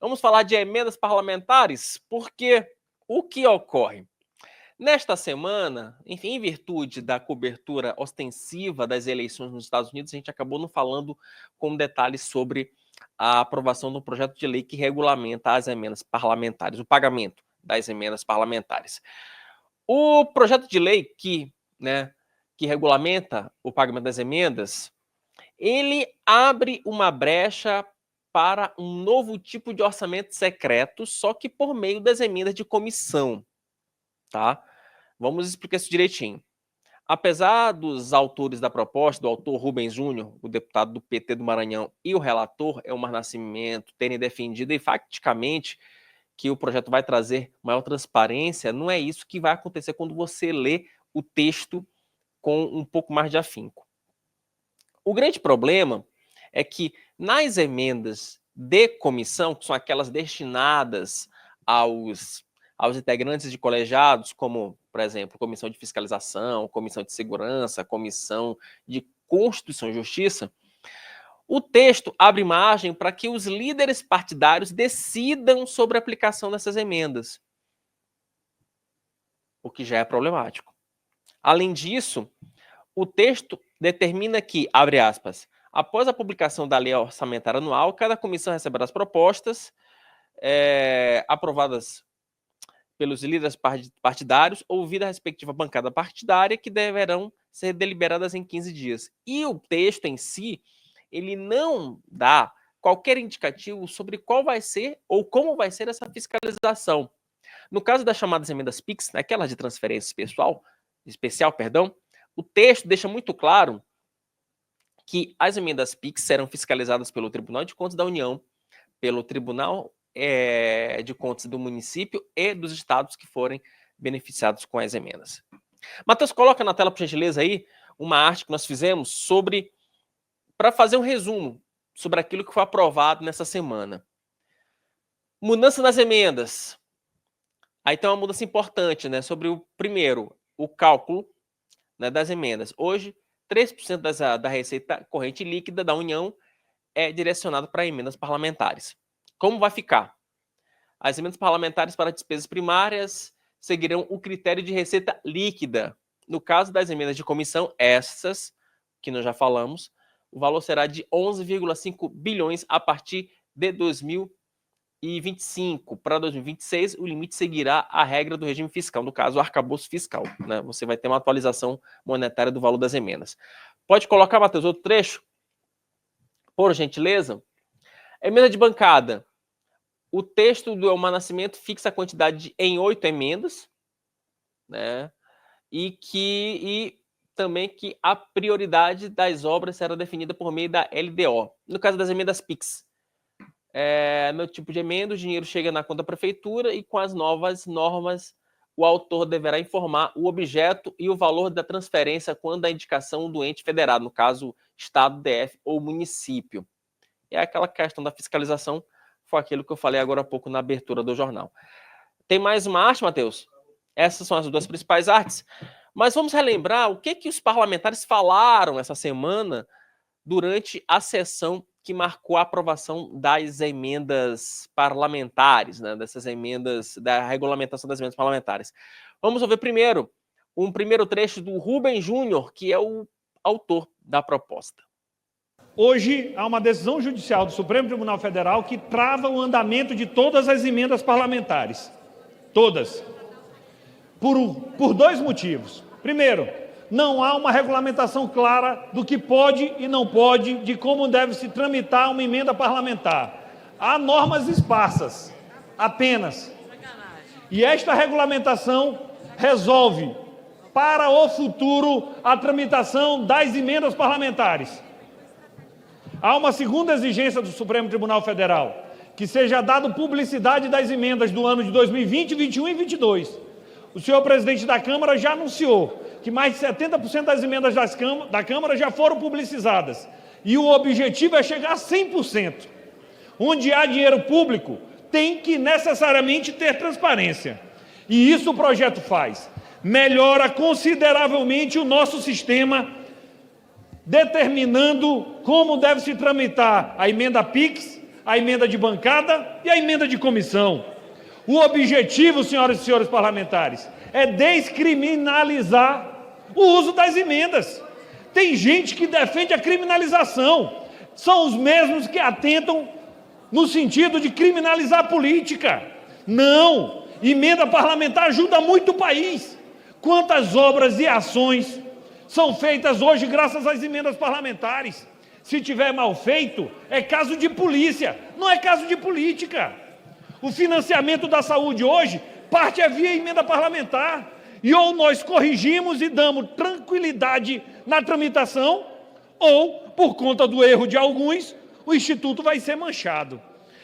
Vamos falar de emendas parlamentares, porque o que ocorre? Nesta semana, enfim, em virtude da cobertura ostensiva das eleições nos Estados Unidos, a gente acabou não falando com detalhes sobre a aprovação do projeto de lei que regulamenta as emendas parlamentares, o pagamento das emendas parlamentares. O projeto de lei que regulamenta o pagamento das emendas, ele abre uma brecha para um novo tipo de orçamento secreto, só que por meio das emendas de comissão, tá? Vamos explicar isso direitinho. Apesar dos autores da proposta, do autor Rubens Júnior, o deputado do PT do Maranhão, e o relator Elmar Nascimento, terem defendido enfaticamente que o projeto vai trazer maior transparência, não é isso que vai acontecer quando você lê o texto com um pouco mais de afinco. O grande problema é que nas emendas de comissão, que são aquelas destinadas aos integrantes de colegiados, como, por exemplo, comissão de fiscalização, comissão de segurança, comissão de Constituição e Justiça, o texto abre margem para que os líderes partidários decidam sobre a aplicação dessas emendas, o que já é problemático. Além disso, o texto determina que, abre aspas, após a publicação da lei orçamentária anual, cada comissão receberá as propostas aprovadas pelos líderes partidários, ouvida a respectiva bancada partidária, que deverão ser deliberadas em 15 dias. E o texto em si, ele não dá qualquer indicativo sobre qual vai ser ou como vai ser essa fiscalização. No caso das chamadas emendas PIX, aquelas de transferência especial, o texto deixa muito claro que as emendas PIX serão fiscalizadas pelo Tribunal de Contas da União, pelo Tribunal de Contas do município e dos estados que forem beneficiados com as emendas. Matheus, coloca na tela, por gentileza, aí uma arte que nós fizemos para fazer um resumo sobre aquilo que foi aprovado nessa semana. Mudança nas emendas. Aí tem uma mudança importante, né, sobre primeiro, o cálculo, né, das emendas. Hoje, 3% da receita corrente líquida da União é direcionado para emendas parlamentares. Como vai ficar? As emendas parlamentares para despesas primárias seguirão o critério de receita líquida. No caso das emendas de comissão, essas que nós já falamos, o valor será de 11,5 bilhões a partir de 2025. Para 2026, o limite seguirá a regra do regime fiscal, no caso, o arcabouço fiscal, né? Você vai ter uma atualização monetária do valor das emendas. Pode colocar, Matheus, outro trecho? Por gentileza. Emenda de bancada. O texto do Elmar Nascimento fixa a quantidade em 8 emendas, né? E também que a prioridade das obras será definida por meio da LDO. No caso das emendas PIX, no tipo de emenda, o dinheiro chega na conta da prefeitura e com as novas normas, o autor deverá informar o objeto e o valor da transferência quando a indicação do ente federado, no caso, Estado, DF ou município. E aquela questão da fiscalização foi aquilo que eu falei agora há pouco na abertura do jornal. Tem mais uma arte, Matheus? Essas são as duas principais artes. Mas vamos relembrar o que os parlamentares falaram essa semana durante a sessão que marcou a aprovação das emendas parlamentares, né, dessas emendas, da regulamentação das emendas parlamentares. Vamos ouvir primeiro um primeiro trecho do Rubens Júnior, que é o autor da proposta. Hoje, há uma decisão judicial do Supremo Tribunal Federal que trava o andamento de todas as emendas parlamentares. Todas. Por dois motivos. Primeiro, não há uma regulamentação clara do que pode e não pode, de como deve se tramitar uma emenda parlamentar. Há normas esparsas, apenas. E esta regulamentação resolve, para o futuro, a tramitação das emendas parlamentares. Há uma segunda exigência do Supremo Tribunal Federal, que seja dado publicidade das emendas do ano de 2020, 2021 e 2022. O senhor presidente da Câmara já anunciou que mais de 70% das emendas da Câmara já foram publicizadas. E o objetivo é chegar a 100%. Onde há dinheiro público, tem que necessariamente ter transparência. E isso o projeto faz. Melhora consideravelmente o nosso sistema, determinando como deve se tramitar a emenda PIX, a emenda de bancada e a emenda de comissão. O objetivo, senhoras e senhores parlamentares, é descriminalizar o uso das emendas. Tem gente que defende a criminalização. São os mesmos que atentam no sentido de criminalizar a política. Não! Emenda parlamentar ajuda muito o país. Quantas obras e ações são feitas hoje graças às emendas parlamentares? Se tiver mal feito, é caso de polícia, não é caso de política. O financiamento da saúde hoje parte via emenda parlamentar. E ou nós corrigimos e damos tranquilidade na tramitação, ou, por conta do erro de alguns, o Instituto vai ser manchado.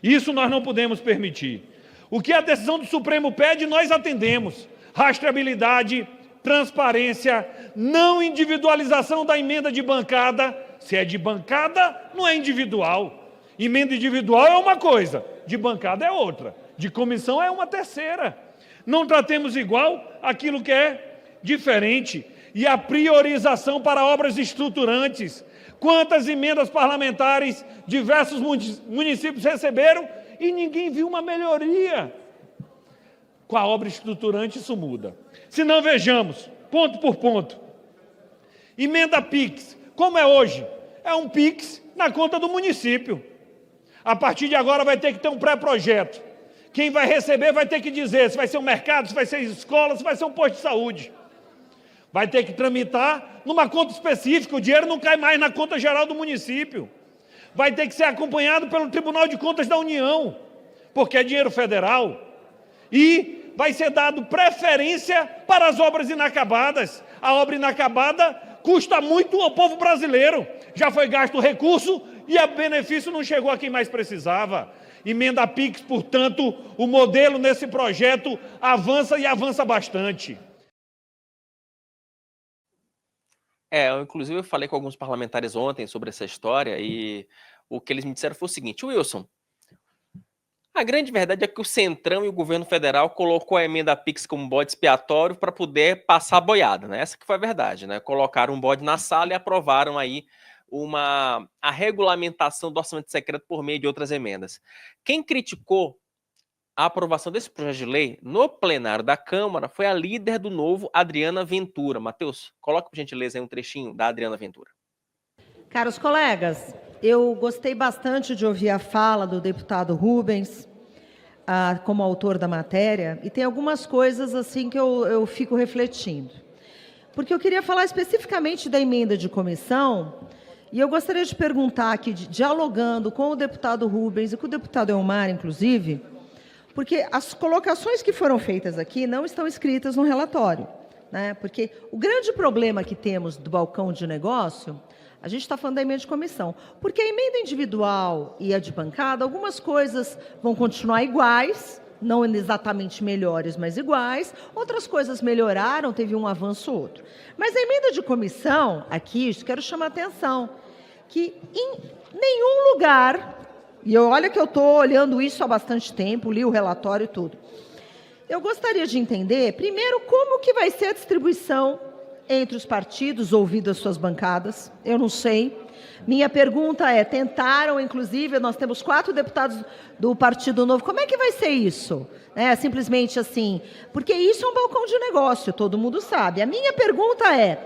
Isso nós não podemos permitir. O que a decisão do Supremo pede, nós atendemos. Rastreabilidade, transparência, não individualização da emenda de bancada. Se é de bancada, não é individual. Emenda individual é uma coisa, de bancada é outra, de comissão é uma terceira. Não tratemos igual aquilo que é diferente. E a priorização para obras estruturantes. Quantas emendas parlamentares diversos municípios receberam e ninguém viu uma melhoria? Com a obra estruturante isso muda. Se não, vejamos, ponto por ponto. Emenda PIX, como é hoje? É um PIX na conta do município. A partir de agora vai ter que ter um pré-projeto. Quem vai receber vai ter que dizer se vai ser um mercado, se vai ser escola, se vai ser um posto de saúde. Vai ter que tramitar numa conta específica, o dinheiro não cai mais na conta geral do município. Vai ter que ser acompanhado pelo Tribunal de Contas da União, porque é dinheiro federal. E vai ser dado preferência para as obras inacabadas. A obra inacabada custa muito ao povo brasileiro. Já foi gasto o recurso e o benefício não chegou a quem mais precisava. Emenda PIX, portanto, o modelo nesse projeto avança e avança bastante. Inclusive eu falei com alguns parlamentares ontem sobre essa história e o que eles me disseram foi o seguinte: Wilson, a grande verdade é que o Centrão e o governo federal colocou a emenda PIX como bode expiatório para poder passar a boiada, né? Essa que foi a verdade, né? Colocaram um bode na sala e aprovaram aí a regulamentação do orçamento secreto por meio de outras emendas. Quem criticou a aprovação desse projeto de lei no plenário da Câmara foi a líder do Novo, Adriana Ventura. Matheus, coloca por gentileza aí um trechinho da Adriana Ventura. Caros colegas, eu gostei bastante de ouvir a fala do deputado Rubens, como autor da matéria, e tem algumas coisas assim que eu fico refletindo. Porque eu queria falar especificamente da emenda de comissão, e eu gostaria de perguntar aqui, dialogando com o deputado Rubens e com o deputado Elmar, inclusive, porque as colocações que foram feitas aqui não estão escritas no relatório, né? Porque o grande problema que temos do balcão de negócio, a gente está falando da emenda de comissão, porque a emenda individual e a de bancada, algumas coisas vão continuar iguais, não exatamente melhores, mas iguais, outras coisas melhoraram, teve um avanço ou outro. Mas a emenda de comissão, aqui, quero chamar a atenção, que em nenhum lugar, e olha que eu estou olhando isso há bastante tempo, li o relatório e tudo, eu gostaria de entender, primeiro, como que vai ser a distribuição entre os partidos, ouvido as suas bancadas, eu não sei. Minha pergunta é, tentaram, inclusive, nós temos 4 deputados do Partido Novo, como é que vai ser isso? Simplesmente assim, porque isso é um balcão de negócio, todo mundo sabe. A minha pergunta é,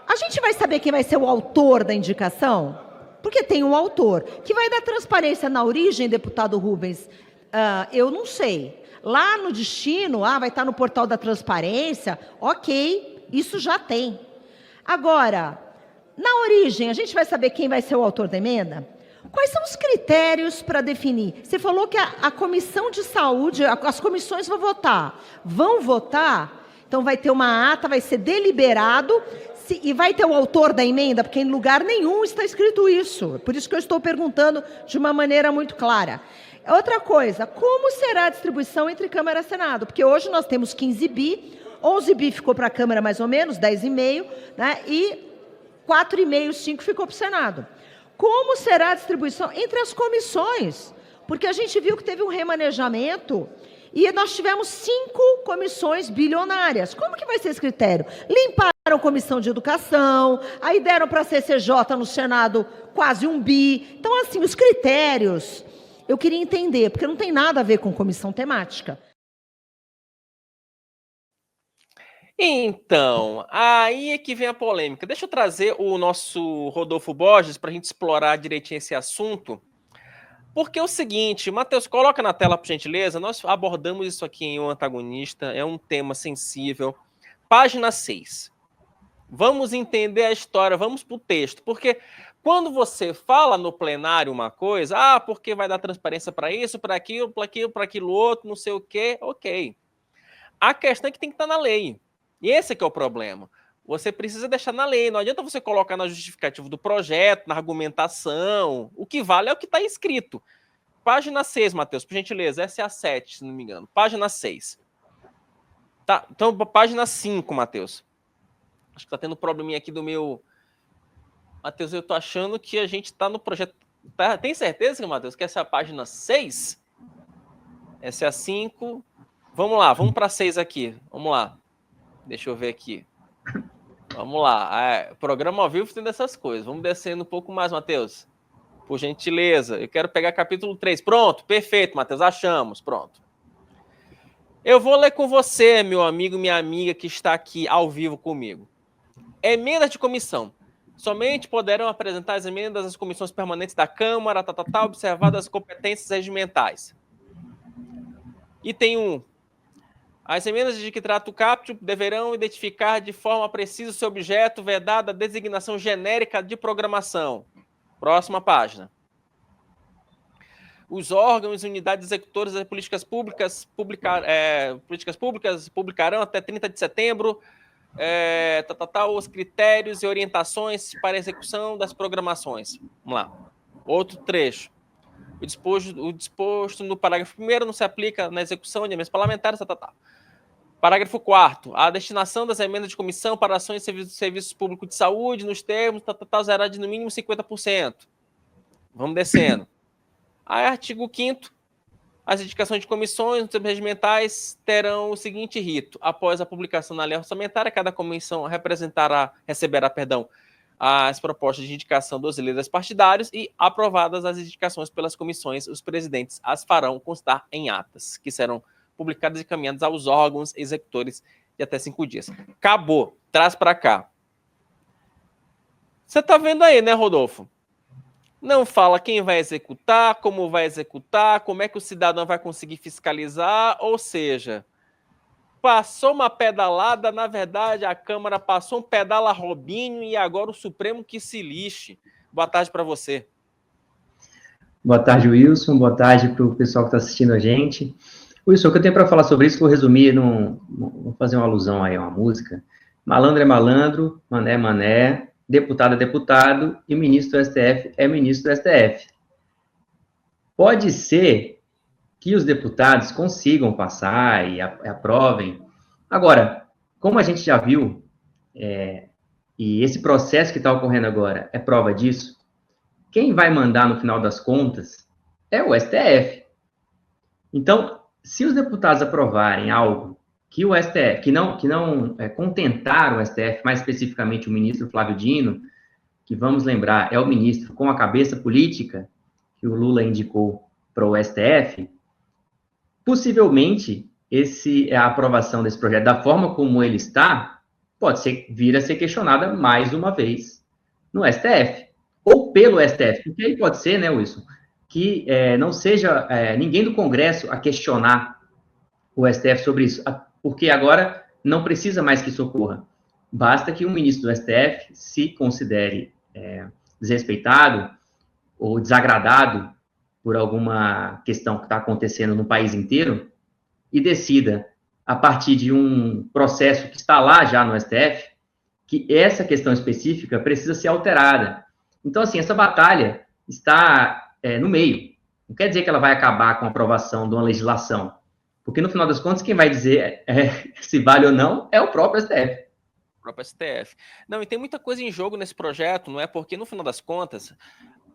a gente vai saber quem vai ser o autor da indicação? Porque tem um autor, que vai dar transparência na origem, deputado Rubens, eu não sei. Lá no destino, vai estar no portal da transparência, ok, isso já tem. Agora, na origem, a gente vai saber quem vai ser o autor da emenda? Quais são os critérios para definir? Você falou que a Comissão de Saúde, as comissões vão votar. Vão votar? Então vai ter uma ata, vai ser deliberado, e vai ter o autor da emenda? Porque em lugar nenhum está escrito isso. Por isso que eu estou perguntando de uma maneira muito clara. Outra coisa, como será a distribuição entre Câmara e Senado? Porque hoje nós temos 15 bi, 11 bi ficou para a Câmara mais ou menos, 10,5, né? E 4,5, 5 ficou para o Senado. Como será a distribuição entre as comissões? Porque a gente viu que teve um remanejamento e nós tivemos 5 comissões bilionárias. Como que vai ser esse critério? Limparam a Comissão de Educação, aí deram para a CCJ no Senado quase 1 bi. Então, assim, os critérios Eu queria entender, porque não tem nada a ver com comissão temática. Então, aí é que vem a polêmica. Deixa eu trazer o nosso Rodolfo Borges para a gente explorar direitinho esse assunto. Porque é o seguinte, Matheus, coloca na tela, por gentileza, nós abordamos isso aqui em O Antagonista, é um tema sensível. Página 6. Vamos entender a história, vamos para o texto. Porque quando você fala no plenário uma coisa, porque vai dar transparência para isso, para aquilo outro, não sei o quê, ok. A questão é que tem que estar na lei. E esse é que é o problema. Você precisa deixar na lei. Não adianta você colocar na justificativa do projeto, na argumentação. O que vale é o que está escrito. Página 6, Matheus, por gentileza. Essa é a 7, se não me engano. Página 6. Tá, então, página 5, Matheus. Acho que está tendo um probleminha aqui do meu... Matheus, eu estou achando que a gente está no projeto... Tá, tem certeza, Matheus, que essa é a página 6? Essa é a 5... Vamos lá, vamos para 6 aqui. Vamos lá. Deixa eu ver aqui. Vamos lá. Programa ao vivo tem dessas coisas. Vamos descendo um pouco mais, Matheus. Por gentileza. Eu quero pegar capítulo 3. Pronto, perfeito, Matheus. Achamos. Pronto. Eu vou ler com você, meu amigo, minha amiga, que está aqui ao vivo comigo. Emendas de comissão. Somente poderão apresentar as emendas às comissões permanentes da Câmara, observadas as competências regimentais. Item 1. As emendas de que trata o caput deverão identificar de forma precisa o seu objeto, vedada a designação genérica de programação. Próxima página. Os órgãos e unidades executoras das políticas públicas publicarão até 30 de setembro os critérios e orientações para a execução das programações. Vamos lá. Outro trecho. O disposto no parágrafo 1º não se aplica na execução de emendas parlamentares, Parágrafo 4º. A destinação das emendas de comissão para ações de serviços públicos de saúde nos termos será de no mínimo 50%. Vamos descendo. Aí, artigo 5º. As indicações de comissões nos termos regimentais terão o seguinte rito. Após a publicação na lei orçamentária, cada comissão receberá as propostas de indicação dos líderes partidários e, aprovadas as indicações pelas comissões, os presidentes as farão constar em atas, que serão publicadas e encaminhadas aos órgãos executores de até 5 dias. Acabou. Traz para cá. Você está vendo aí, né, Rodolfo? Não fala quem vai executar, como é que o cidadão vai conseguir fiscalizar, ou seja, passou uma pedalada, na verdade, a Câmara passou um pedala Robinho e agora o Supremo que se lixe. Boa tarde para você. Boa tarde, Wilson. Boa tarde para o pessoal que está assistindo a gente. Wilson, o que eu tenho para falar sobre isso, vou resumir, vou fazer uma alusão aí a uma música. Malandro é malandro, mané é mané, deputado é deputado e ministro do STF é ministro do STF. Pode ser que os deputados consigam passar e aprovem. Agora, como a gente já viu, e esse processo que está ocorrendo agora é prova disso, quem vai mandar no final das contas é o STF. Então, se os deputados aprovarem algo que o STF, que não contentar o STF, mais especificamente o ministro Flávio Dino, que vamos lembrar, é o ministro com a cabeça política que o Lula indicou para o STF, possivelmente a aprovação desse projeto, da forma como ele está, pode vir a ser questionada mais uma vez no STF, ou pelo STF, porque aí pode ser, né, Wilson, que não seja ninguém do Congresso a questionar o STF sobre isso, porque agora não precisa mais que isso ocorra. Basta que um ministro do STF se considere desrespeitado ou desagradado por alguma questão que está acontecendo no país inteiro e decida, a partir de um processo que está lá já no STF, que essa questão específica precisa ser alterada. Então, assim, essa batalha está no meio. Não quer dizer que ela vai acabar com a aprovação de uma legislação, porque, no final das contas, quem vai dizer se vale ou não é o próprio STF. O próprio STF. Não, e tem muita coisa em jogo nesse projeto, não é? Porque, no final das contas,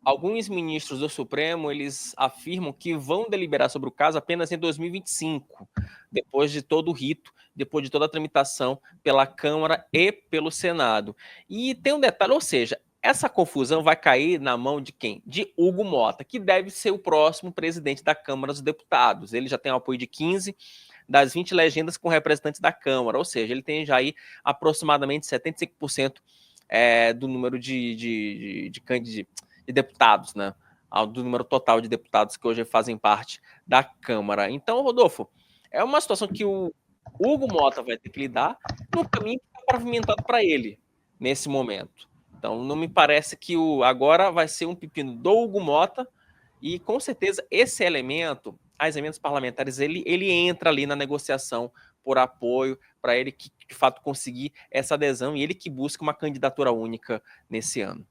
alguns ministros do Supremo, eles afirmam que vão deliberar sobre o caso apenas em 2025, depois de todo o rito, depois de toda a tramitação pela Câmara e pelo Senado. E tem um detalhe, ou seja, essa confusão vai cair na mão de quem? De Hugo Mota, que deve ser o próximo presidente da Câmara dos Deputados. Ele já tem o apoio de 15 das 20 legendas com representantes da Câmara, ou seja, ele tem já aí aproximadamente 75% do número de deputados, né? Do número total de deputados que hoje fazem parte da Câmara. Então, Rodolfo, é uma situação que o Hugo Mota vai ter que lidar no caminho que está pavimentado para ele nesse momento. Então, não me parece que agora vai ser um pepino do Hugo Mota, e com certeza esse elemento, as emendas parlamentares, ele entra ali na negociação por apoio, para ele que, de fato, conseguir essa adesão, e ele que busca uma candidatura única nesse ano.